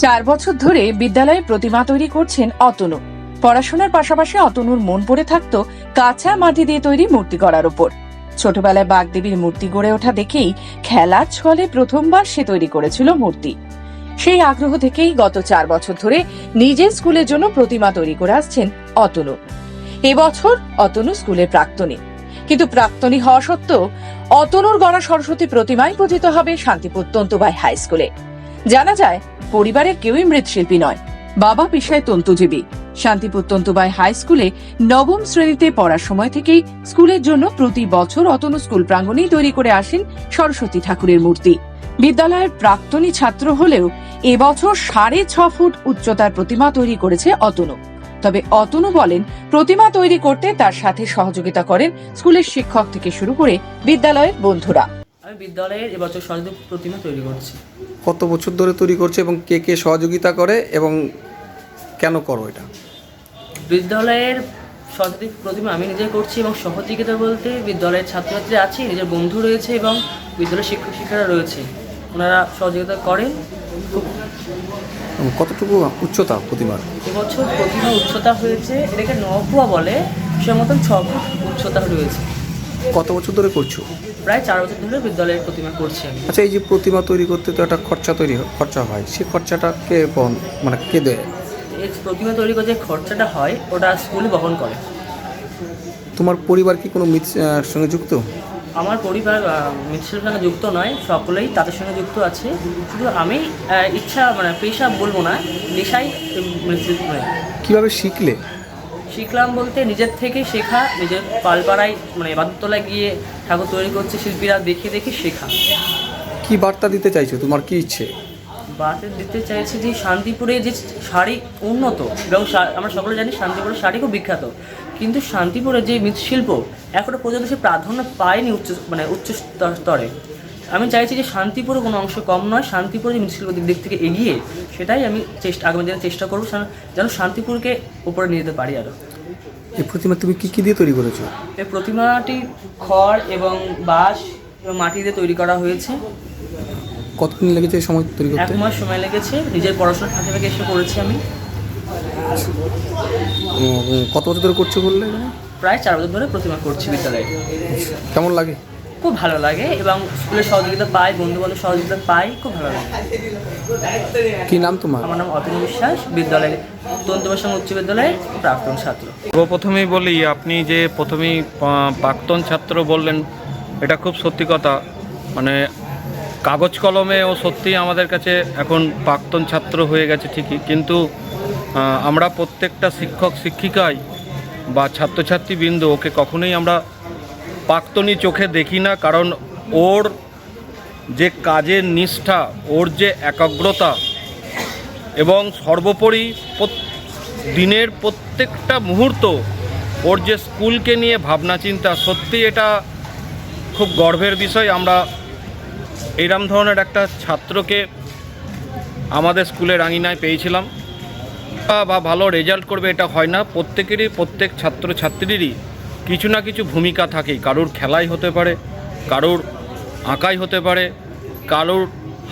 4 বছর ধরে বিদ্যালয়ে প্রতিমা তৈরি করছেন অতনু। পড়াশোনার পাশাপাশি অতনুর মন পড়ে থাকতো কাঁচা মাটি দিয়ে তৈরি মূর্তি গড়ার উপর। ছোটবেলায় বাগদেবীর মূর্তি গড়ে ওঠা দেখেই খেলার ছলে প্রথমবার সে তৈরি করেছিল মূর্তি। সেই আগ্রহ থেকেই গত 4 বছর ধরে নিজের স্কুলের জন্য প্রতিমা তৈরি করে আসছেন অতনু। এবছর অতনু স্কুলের প্রাক্তনী, কিন্তু প্রাক্তনী হওয়া সত্ত্বেও অতনুর গড়া সরস্বতী প্রতিমাই পূজিত হবে শান্তিপুর তন্তুবাই হাই স্কুলে। জানা যায়, পরিবারের কেউই মৃৎশিল্পী নয়, বাবা পেশায় তন্তুজীবী। শান্তিপুর তন্তুবাই হাই স্কুলে নবম শ্রেণীতে পড়ার সময় থেকেই স্কুলের জন্য প্রতি বছর অতনু স্কুল প্রাঙ্গণেই তৈরি করে আসেন সরস্বতী ঠাকুরের মূর্তি। বিদ্যালয়ের প্রাক্তনী ছাত্র হলেও এবছর 6.5 ফুট উচ্চতার প্রতিমা তৈরি করেছে অতনু। তবে অতনু বলেন, প্রতিমা তৈরি করতে তার সাথে সহযোগিতা করেন স্কুলের শিক্ষক থেকে শুরু করে বিদ্যালয়ের বন্ধুরা। আমি বিদ্যালয়ের এবছর সরস্বতী প্রতিমা তৈরি করছি। কত বছর ধরে তৈরি করছে এবং কে কে সহযোগিতা করে এবং কেন করো এটা? বিদ্যালয়ের সরস্বতী প্রতিমা আমি নিজে করছি এবং সহযোগিতা বলতে বিদ্যালয়ের ছাত্রছাত্রী আছে, নিজের বন্ধু রয়েছে এবং বিদ্যালয়ের শিক্ষক শিক্ষারা রয়েছে, ওনারা সহযোগিতা করেন। কতটুকু উচ্চতা প্রতিমার? এবছর প্রতিমা উচ্চতা হয়েছে, এটাকে নবুয়া বলে, সে মতন 6 ফুট উচ্চতা রয়েছে। কত বছর ধরে করছো? প্রায় 4 বছর ধরে বিদ্যালয়ের প্রতিমা করছি আমি। আচ্ছা, এই যে প্রতিমা তৈরি করতে তো একটা খরচা হয়, সেই খরচাটা কে কে দেয়? এই প্রতিমা তৈরি করে যে খরচাটা হয় ওটা স্কুলই বহন করে। তোমার পরিবার কি কোনো সঙ্গে যুক্ত? আমার পরিবার মৃৎশিল্পের সঙ্গে যুক্ত নয়, সকলেই তাদের সঙ্গে যুক্ত আছে। শুধু আমি ইচ্ছা পেশা বলবো না, নেশাই মৃৎশিল্প। কীভাবে শিখলে? শিখলাম বলতে নিজের থেকে শেখা, নিজের পালপাড়ায় বাদুরতলায় গিয়ে ঠাকুর তৈরি করছে শিল্পীরা, দেখে দেখে শেখা। কি বার্তা দিতে চাইছো? তোমার কি ইচ্ছে? বার্তা দিতে চাইছি যে শান্তিপুরে যে শাড়ি উন্নত, এবং আমরা সকলে জানি শান্তিপুরের শাড়ি খুব বিখ্যাত, কিন্তু শান্তিপুরের যে মৃৎশিল্প এখনো পর্যন্ত সে প্রাধান্য পায়নি উচ্চ স্তরে। আমি চাইছি যে শান্তিপুরে কোনো অংশ কম নয়, শান্তিপুরে যে মৃৎশিল্পের দিক থেকে এগিয়ে, সেটাই আমি আগামী দিনে চেষ্টা করবো যেন শান্তিপুরকে উপরে নিয়ে যেতে পারি। আরও এই প্রতিমা তুমি কি দিয়ে তৈরি করেছো? এই প্রতিমাটি খড় এবং বাঁশ এবং মাটি দিয়ে তৈরি করা হয়েছে। কতদিন লেগেছে সময় তৈরি করতে? 1 মাস সময় লেগেছে, নিজের পড়াশোনার ফাঁকে ফাঁকে এসে করেছি আমি। কত বছর ধরে করছো বললে? প্রায় 4 বছর ধরে প্রতিমা করছি বিদ্যালয়ে। কেমন লাগে? খুব ভালো লাগে এবং স্কুলের সহযোগিতা পাই, বন্ধু বান্ধব সহযোগিতা পাই, খুব ভালো লাগে। কি নাম তোমার? আমার নাম অতনু বিশ্বাস, বিদ্যালয়ের তন্তুবাই উচ্চ বিদ্যালয়ের প্রাক্তন ছাত্র। প্রথমেই বলি, আপনি যে প্রথমেই প্রাক্তন ছাত্র বললেন, এটা খুব সত্যি কথা। কাগজ কলমে ও সত্যি আমাদের কাছে এখন প্রাক্তন ছাত্র হয়ে গেছে ঠিকই, কিন্তু আমরা প্রত্যেকটা শিক্ষক শিক্ষিকাই বা ছাত্রছাত্রীবৃন্দ ওকে কখনোই আমরা প্রাক্তনী চোখে দেখি না, কারণ ওর যে কাজের নিষ্ঠা, ওর যে একাগ্রতা এবং সর্বোপরি দিনের প্রত্যেকটা মুহূর্ত ওর যে স্কুলকে নিয়ে ভাবনা চিন্তা, সত্যি এটা খুব গর্বের বিষয়। আমরা এইরকম ধরনের একটা ছাত্রকে আমাদের স্কুলের আঙিনায় পেয়েছিলাম। বা ভালো রেজাল্ট করবে এটা হয় না, প্রত্যেক ছাত্রছাত্রীরই কিছু না কিছু ভূমিকা থাকেই। কারোর খেলাই হতে পারে, কারোর আঁকাই হতে পারে, কারোর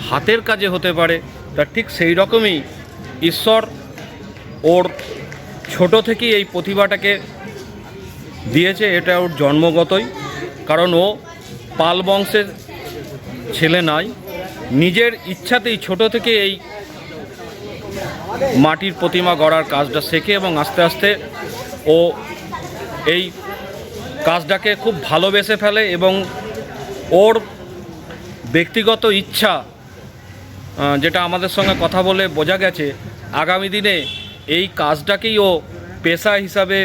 হাতের কাজে হতে পারে। তা ঠিক সেই রকমই ঈশ্বর ওর ছোট থেকেই এই প্রতিভাটাকে দিয়েছে, এটা ওর জন্মগতই। কারণ ও পাল বংশের ছেলে নয়, নিজের ইচ্ছাতেই ছোট থেকে এই মাটির প্রতিমা গড়ার কাজটা শেখে এবং আস্তে আস্তে ও এই কাজটাকে খুব ভালোবেসে ফেলে এবং ওর ব্যক্তিগত ইচ্ছা, যেটা আমাদের সঙ্গে কথা বলে বোঝা গেছে, আগামী দিনে এই কাজটাকেই ও পেশা হিসাবে